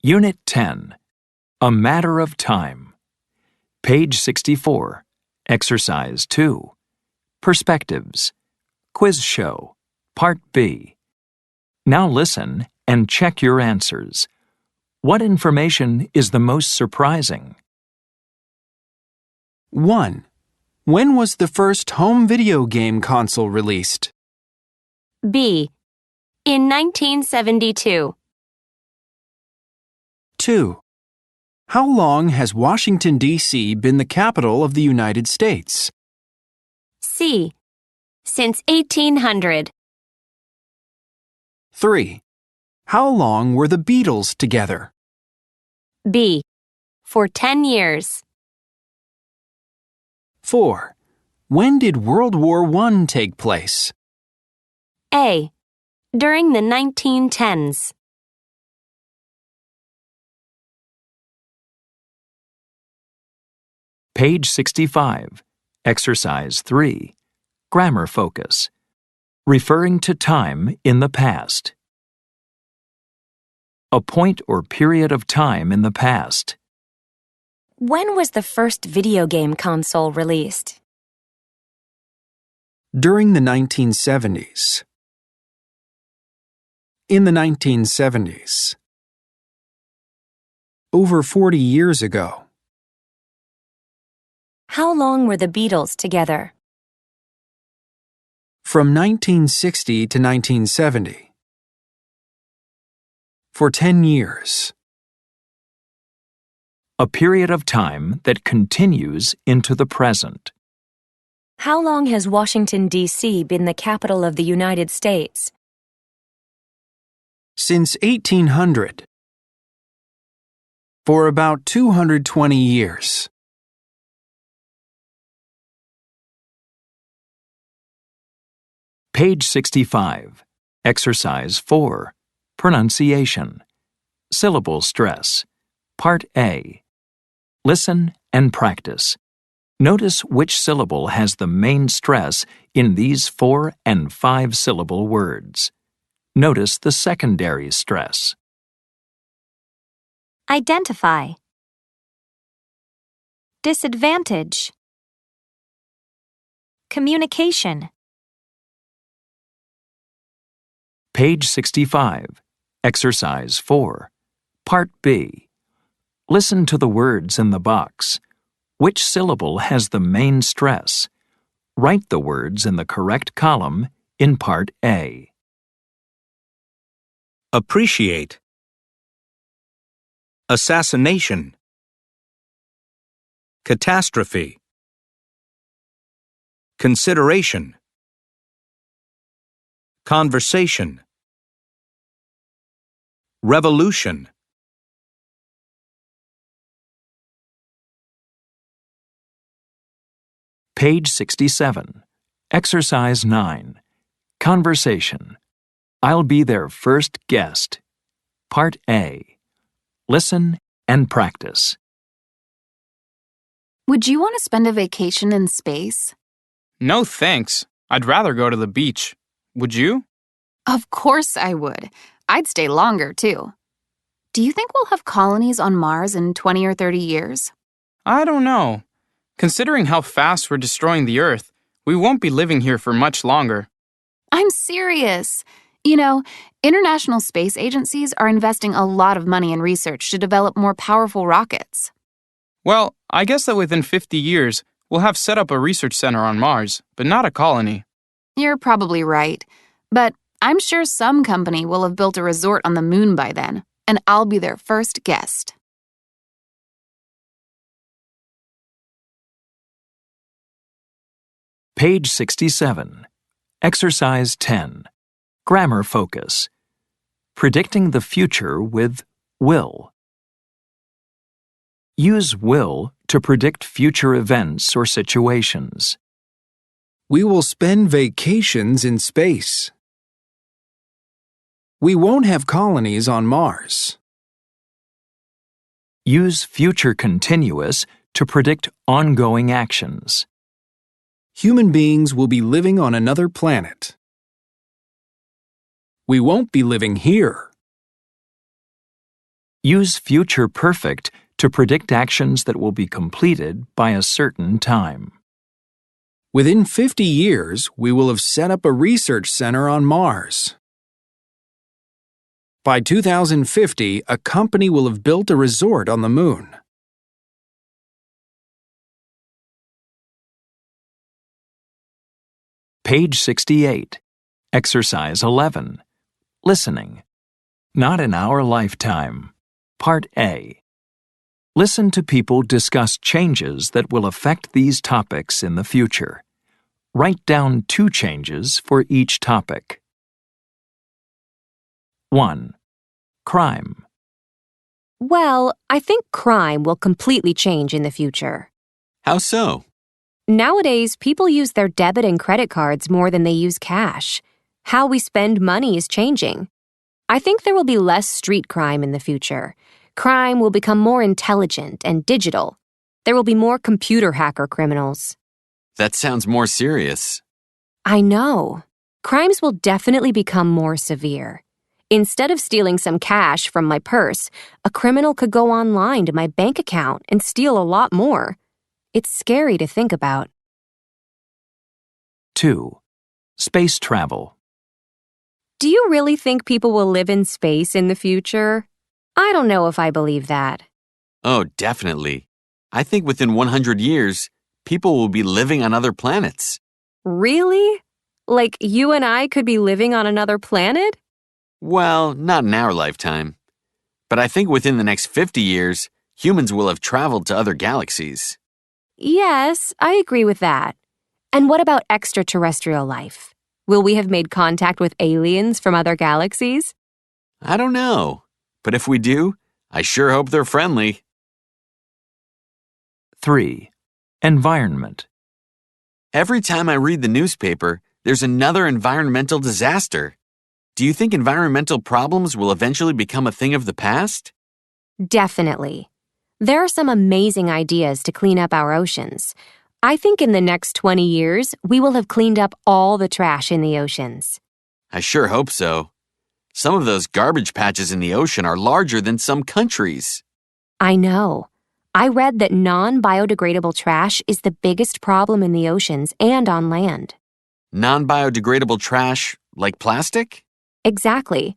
Unit 10, A Matter of Time. Page 64, Exercise 2. Perspectives. Quiz Show, Part B. Now listen and check your answers. What information is the most surprising? 1. When was the first home video game console released? B. In 1972. 2. How long has Washington, D.C. been the capital of the United States? C. Since 1800. 3. How long were the Beatles together? B. For 10 years. 4. When did World War I take place? A. During the 1910s. Page 65, Exercise 3. Grammar focus. Referring to time in the past. A point or period of time in the past. When was the first video game console released? During the 1970s. In the 1970s. Over 40 years ago. How long were the Beatles together? From 1960 to 1970. For 10 years. A period of time that continues into the present. How long has Washington, D.C. been the capital of the United States? Since 1800. For about 220 years. Page 65, Exercise 4. Pronunciation. Syllable stress. Part A. Listen and practice. Notice which syllable has the main stress in these 4 and 5-syllable words. Notice the secondary stress. Identify. Disadvantage. Communication. Page 65, Exercise 4. Part B. Listen to the words in the box. Which syllable has the main stress? Write the words in the correct column in Part A. Appreciate. Assassination. Catastrophe. Consideration. Conversation. Revolution. Page 67, Exercise 9. Conversation. I'll be their first guest. Part A. Listen and practice. Would you want to spend a vacation in space? No thanks. I'd rather go to the beach. Would you? Of course I would. I'd stay longer, too. Do you think we'll have colonies on Mars in 20 or 30 years? I don't know. Considering how fast we're destroying the Earth, we won't be living here for much longer. I'm serious. You know, international space agencies are investing a lot of money in research to develop more powerful rockets. Well, I guess that within 50 years, we'll have set up a research center on Mars, but not a colony. You're probably right. But I'm sure some company will have built a resort on the moon by then, and I'll be their first guest. Page 67, Exercise 10. Grammar focus. Predicting the future with will. Use will to predict future events or situations. We will spend vacations in space. We won't have colonies on Mars. Use future continuous to predict ongoing actions. Human beings will be living on another planet. We won't be living here. Use future perfect to predict actions that will be completed by a certain time. Within 50 years, we will have set up a research center on Mars. By 2050, a company will have built a resort on the moon. Page 68. Exercise 11. Listening. Not in our lifetime. Part A. Listen to people discuss changes that will affect these topics in the future. Write down 2 changes for each topic. 1. Crime. Well, I think crime will completely change in the future. How so? Nowadays, people use their debit and credit cards more than they use cash. How we spend money is changing. I think there will be less street crime in the future. Crime will become more intelligent and digital. There will be more computer hacker criminals. That sounds more serious. I know. Crimes will definitely become more severe. Instead of stealing some cash from my purse, a criminal could go online to my bank account and steal a lot more. It's scary to think about. 2. Space travel. Do you really think people will live in space in the future? I don't know if I believe that. Oh, definitely. I think within 100 years, people will be living on other planets. Really? Like you and I could be living on another planet? Well, not in our lifetime. But I think within the next 50 years, humans will have traveled to other galaxies. Yes, I agree with that. And what about extraterrestrial life? Will we have made contact with aliens from other galaxies? I don't know. But if we do, I sure hope they're friendly. 3. Environment. Every time I read the newspaper, there's another environmental disaster. Do you think environmental problems will eventually become a thing of the past? Definitely. There are some amazing ideas to clean up our oceans. I think in the next 20 years, we will have cleaned up all the trash in the oceans. I sure hope so. Some of those garbage patches in the ocean are larger than some countries. I know. I read that non-biodegradable trash is the biggest problem in the oceans and on land. Non-biodegradable trash, like plastic? Exactly.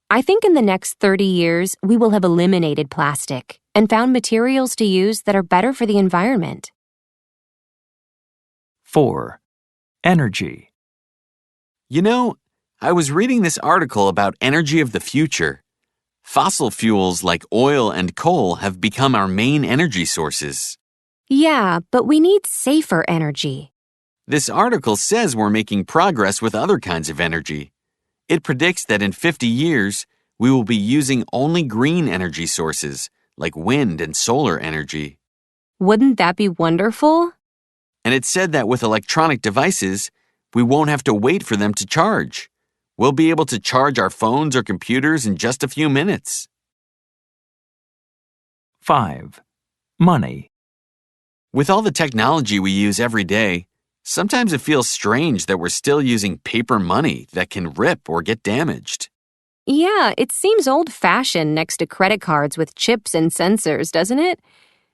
I think in the next 30 years, we will have eliminated plastic and found materials to use that are better for the environment. 4. Energy. You know, I was reading this article about energy of the future. Fossil fuels like oil and coal have become our main energy sources. Yeah, but we need safer energy. This article says we're making progress with other kinds of energy. It predicts that in 50 years, we will be using only green energy sources, like wind and solar energy. Wouldn't that be wonderful? And it said that with electronic devices, we won't have to wait for them to charge. We'll be able to charge our phones or computers in just a few minutes. 5. Money. With all the technology we use every day, sometimes it feels strange that we're still using paper money that can rip or get damaged. Yeah, it seems old-fashioned next to credit cards with chips and sensors, doesn't it?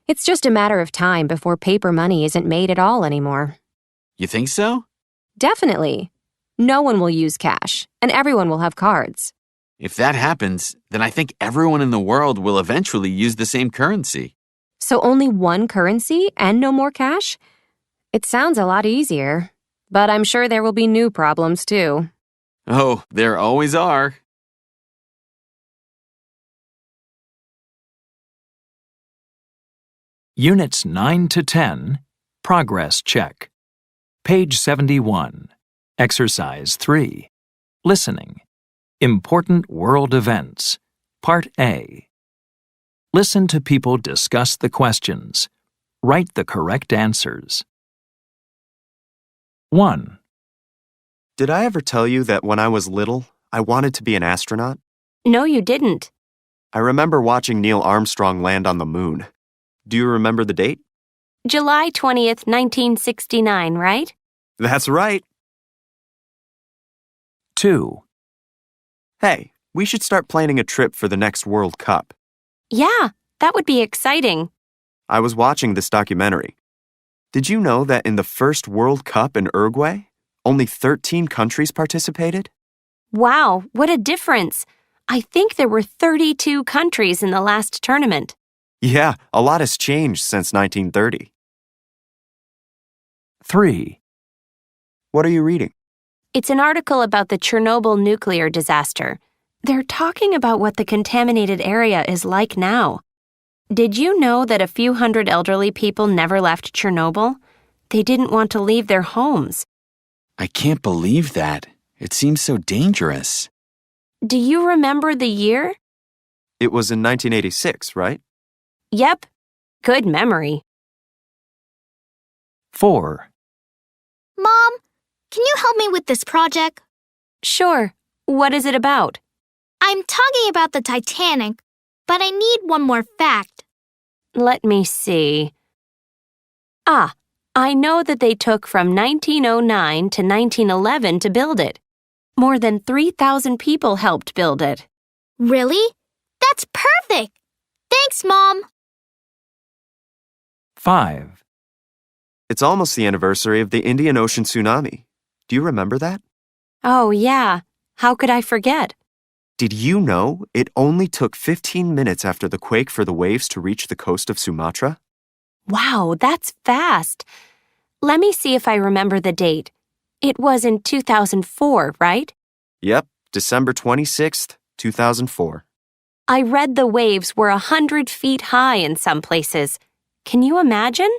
It's just a matter of time before paper money isn't made at all anymore. You think so? Definitely. No one will use cash, and everyone will have cards. If that happens, then I think everyone in the world will eventually use the same currency. So only one currency and no more cash? It sounds a lot easier, but I'm sure there will be new problems too. Oh, there always are. Units 9 to 10. Progress check. Page 71. Exercise 3. Listening. Important world events. Part A. Listen to people discuss the questions. Write the correct answers. 1. Did I ever tell you that when I was little, I wanted to be an astronaut? No, you didn't. I remember watching Neil Armstrong land on the moon. Do you remember the date? July 20th, 1969, right? That's right. 2. Hey, we should start planning a trip for the next World Cup. Yeah, that would be exciting. I was watching this documentary. Did you know that in the first World Cup in Uruguay, only 13 countries participated? Wow, what a difference. I think there were 32 countries in the last tournament. Yeah, a lot has changed since 1930. 3. What are you reading? It's an article about the Chernobyl nuclear disaster. They're talking about what the contaminated area is like now. Did you know that a few hundred elderly people never left Chernobyl? They didn't want to leave their homes. I can't believe that. It seems so dangerous. Do you remember the year? It was in 1986, right? Yep. Good memory. 4. Mom, can you help me with this project? Sure. What is it about? I'm talking about the Titanic, but I need one more fact. Let me see. I know that they took from 1909 to 1911 to build it. More than 3,000 people helped build it. Really? That's perfect! Thanks, Mom! 5. It's almost the anniversary of the Indian Ocean tsunami. Do you remember that? Oh, yeah. How could I forget? Did you know it only took 15 minutes after the quake for the waves to reach the coast of Sumatra? Wow, that's fast. Let me see if I remember the date. It was in 2004, right? Yep, December 26th, 2004. I read the waves were 100 feet high in some places. Can you imagine?